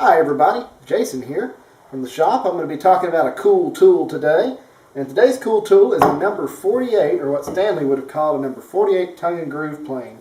Hi everybody, Jason here from the shop. I'm going to be talking about a cool tool today. And today's cool tool is a number 48, or what Stanley would have called a number 48 tongue and groove plane.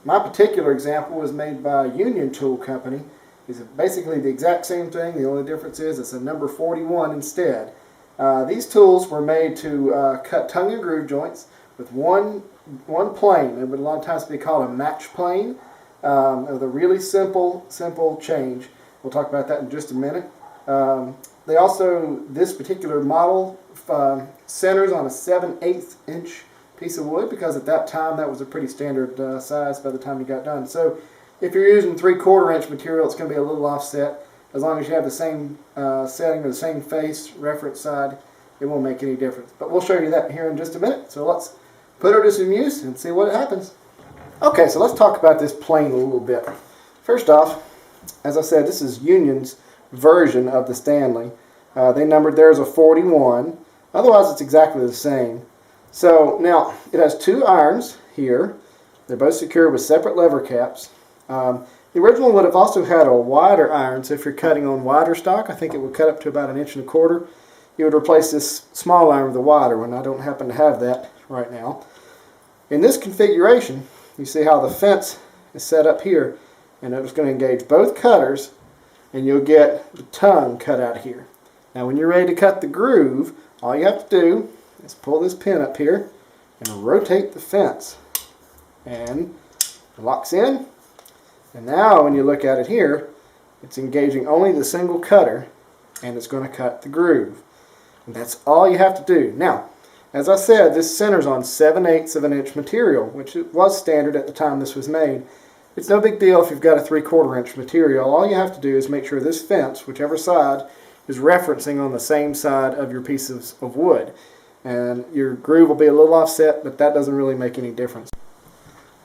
My particular example was made by Union Tool Company. It's basically the exact same thing. The only difference is it's a number 41 instead. These tools were made to cut tongue and groove joints with one plane. It would a lot of times be called a match plane. With a really simple change. We'll talk about that in just a minute. This particular model centers on a 7/8 inch piece of wood, because at that time that was a pretty standard size by the time you got done. So if you're using 3/4 inch material, it's going to be a little offset. As long as you have the same setting or the same face, reference side, it won't make any difference. But we'll show you that here in just a minute. So let's put her to some use and see what happens. Okay, so let's talk about this plane a little bit. First off, as I said, this is Union's version of the Stanley. They numbered theirs a 41. Otherwise, it's exactly the same. So now, it has two irons here. They're both secured with separate lever caps. The original would have also had a wider iron, so if you're cutting on wider stock, I think it would cut up to about 1.25 inches. You would replace this small iron with a wider one. I don't happen to have that right now. In this configuration, you see how the fence is set up here, and it's going to engage both cutters, and you'll get the tongue cut out here. Now when you're ready to cut the groove, all you have to do is pull this pin up here and rotate the fence, and it locks in. And now when you look at it here, it's engaging only the single cutter, and it's going to cut the groove. And that's all you have to do. Now, as I said, this centers on 7/8 of an inch material, which was standard at the time this was made. It's no big deal if you've got a 3/4 inch material. All you have to do is make sure this fence, whichever side, is referencing on the same side of your pieces of wood. And your groove will be a little offset, but that doesn't really make any difference.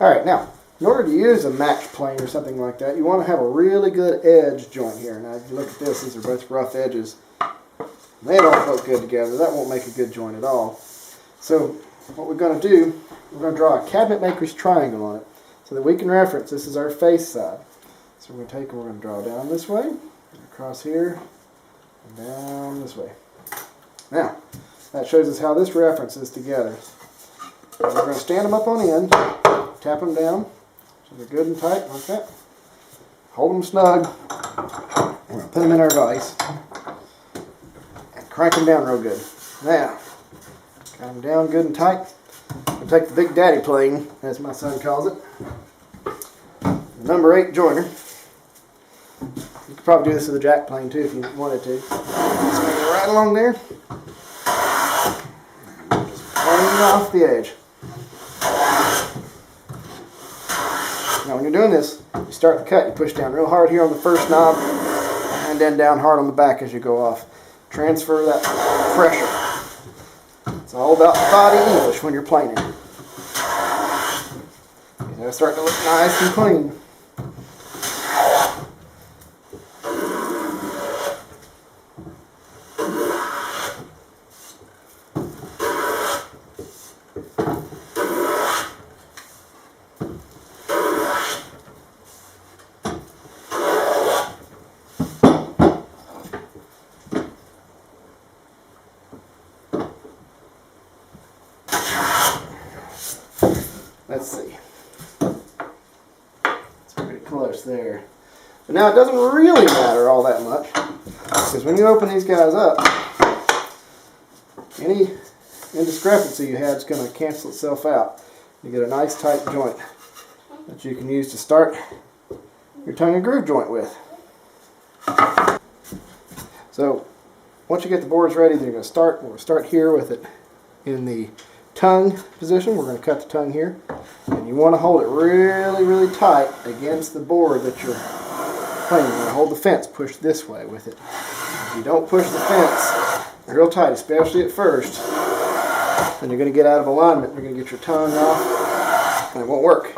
Alright, now, in order to use a match plane or something like that, you want to have a really good edge joint here. Now, if you look at this, these are both rough edges. They don't look good together. That won't make a good joint at all. So what we're going to do, we're going to draw a cabinet maker's triangle on it so that we can reference this is our face side. So we're going to draw down this way, across here, and down this way. Now, that shows us how this references together. And we're going to stand them up on end, tap them down so they're good and tight like that. Hold them snug. We're going to put them in our vise and crank them down real good. Now, got them down good and tight. We'll take the Big Daddy plane, as my son calls it, the number 8 joiner. You could probably do this with a jack plane too if you wanted to. Swing it right along there. Just plane off the edge. Now when you're doing this, you start the cut, you push down real hard here on the first knob, and then down hard on the back as you go off. Transfer that pressure. It's all about body English when you're planing. They're starting to look nice and clean. Let's see. It's pretty close there. But now it doesn't really matter all that much, because when you open these guys up, any indiscrepancy you had is going to cancel itself out. You get a nice tight joint that you can use to start your tongue and groove joint with. So once you get the boards ready, we're going to start here with it in the tongue position. We're going to cut the tongue here, and you want to hold it really tight against the board that you're planing. You're going to hold the fence pushed this way with it. If you don't push the fence real tight, especially at first, then you're going to get out of alignment. You're going to get your tongue off, and it won't work.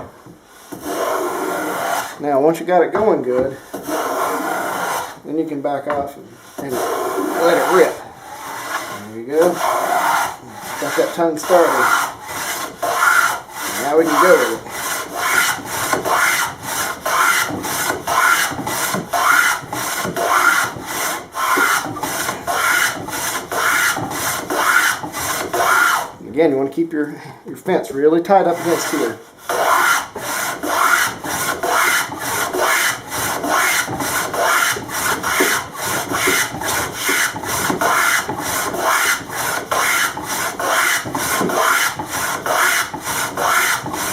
Now once you got it going good, then you can back off and let it rip. There you go. Got that tongue started. Now we can go with it. again, you want to keep your fence really tight up against here.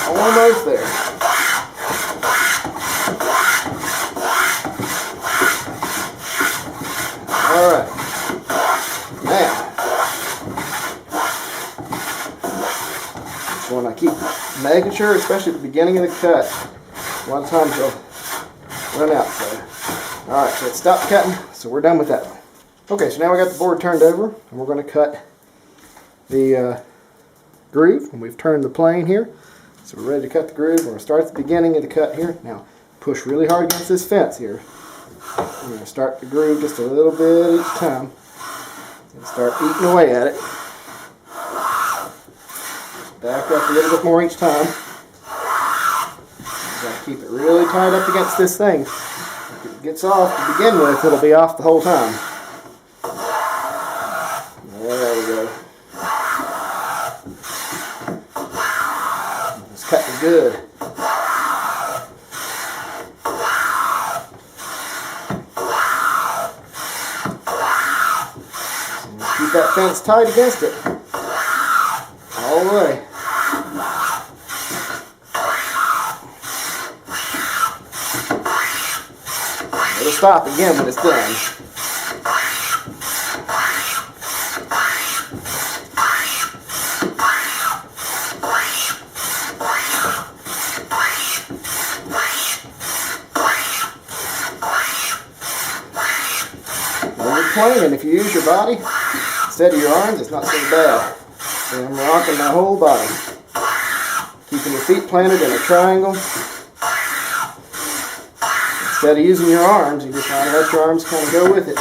Almost there. Alright. Now, just want to keep making sure, especially at the beginning of the cut, a lot of times you'll run out. So, alright, so it stopped cutting, so we're done with that one. Okay, so now we got the board turned over, and we're going to cut the groove, and we've turned the plane here. So we're ready to cut the groove. We're going to start at the beginning of the cut here. Now, push really hard against this fence here. We're going to start the groove just a little bit each time. And start eating away at it. Back up a little bit more each time. You've got to keep it really tight up against this thing. If it gets off to begin with, it'll be off the whole time. There we go. It's cutting good. Keep that fence tight against it. All the way. It'll stop again when it's done. When you're playing, if you use your body instead of your arms, it's not so bad. So I'm rocking my whole body. Keeping your feet planted in a triangle. Instead of using your arms, you just want to let your arms kind of go with it.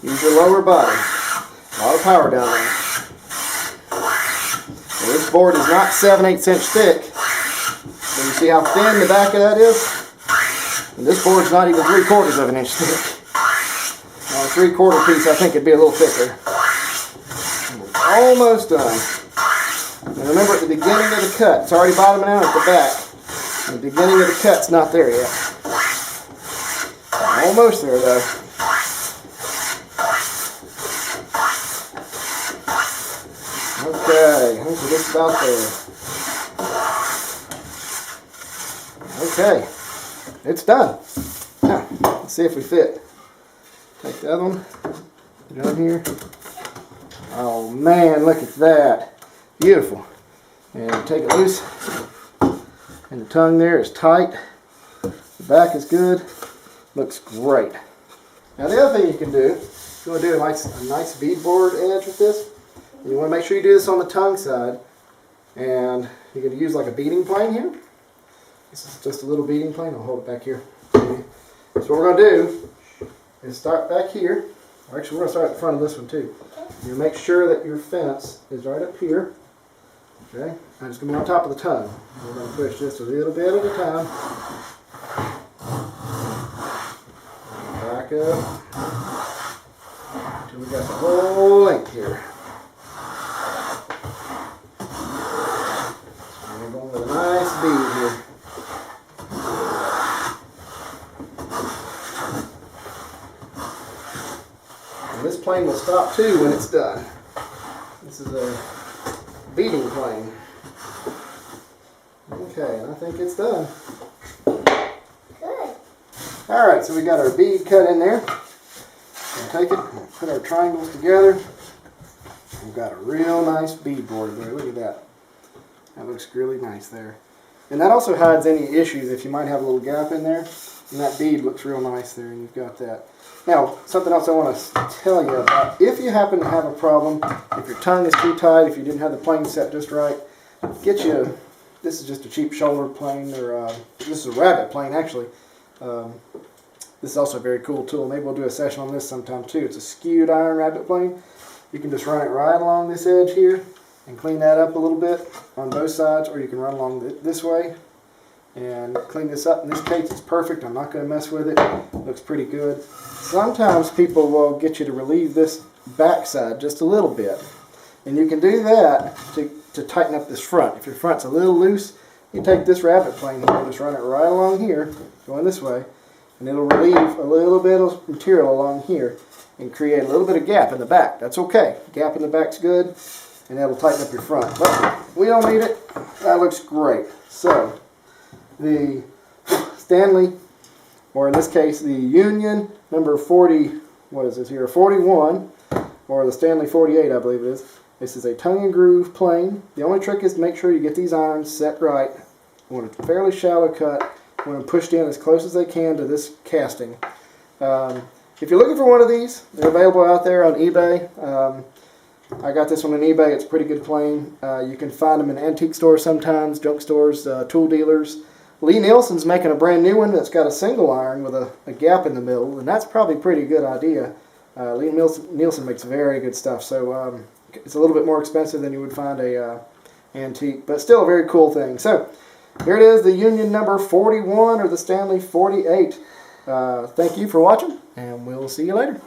Use your lower body. A lot of power down there. Now, this board is not 7/8 inch thick. So you see how thin the back of that is? And this board's not even 3/4 of an inch thick. On a 3/4 piece, I think it'd be a little thicker. Almost done. And remember, at the beginning of the cut, it's already bottoming out at the back. And the beginning of the cut's not there yet. Almost there, though. Okay, I think we're just about there. Okay, it's done. Now, let's see if we fit. Take the other one, put it on here. Oh man, look at that. Beautiful. And take it loose. And the tongue there is tight. The back is good. Looks great. Now the other thing you can do, if you want to do a nice beadboard edge with this, you want to make sure you do this on the tongue side. And you're going to use like a beading plane here. This is just a little beading plane. I'll hold it back here. So what we're going to do is start back here. Or actually, we're going to start at the front of this one too. You make sure that your fence is right up here. Okay, and it's going to be on top of the tongue. We're going to push just a little bit at a time. Back up until we got the whole length here. And we're going with a nice bead here. This plane will stop too when it's done. This is a beading plane. Okay, I think it's done. Good. Alright, so we got our bead cut in there. We'll take it, we'll put our triangles together. We've got a real nice bead board there. Look at that. That looks really nice there. And that also hides any issues if you might have a little gap in there. And that bead looks real nice there, and you've got that. Now, something else I want to tell you about. If you happen to have a problem, if your tongue is too tight, if you didn't have the plane set just right, get you, this is just a cheap shoulder plane, or this is a rabbit plane actually. This is also a very cool tool. Maybe we'll do a session on this sometime too. It's a skewed iron rabbit plane. You can just run it right along this edge here and clean that up a little bit on both sides, or you can run along this way and clean this up. In this case, it's perfect. I'm not going to mess with it. Looks pretty good. Sometimes people will get you to relieve this back side just a little bit. And you can do that to tighten up this front. If your front's a little loose, you take this rabbet plane here, just run it right along here, going this way, and it'll relieve a little bit of material along here and create a little bit of gap in the back. That's okay. Gap in the back's good, and that'll tighten up your front. But we don't need it. That looks great. So, the Stanley, or in this case, the Union number 40, what is this here, 41, or the Stanley 48, I believe it is. This is a tongue and groove plane. The only trick is to make sure you get these irons set right. You want a fairly shallow cut. You want them pushed in as close as they can to this casting. If you're looking for one of these, they're available out there on eBay. I got this one on eBay. It's a pretty good plane. You can find them in antique stores sometimes, junk stores, tool dealers. Lee Nielsen's making a brand new one that's got a single iron with a gap in the middle, and that's probably a pretty good idea. Lee Nielsen makes very good stuff, so it's a little bit more expensive than you would find a antique, but still a very cool thing. So here it is, the Union number 41 or the Stanley 48. Thank you for watching, and we'll see you later.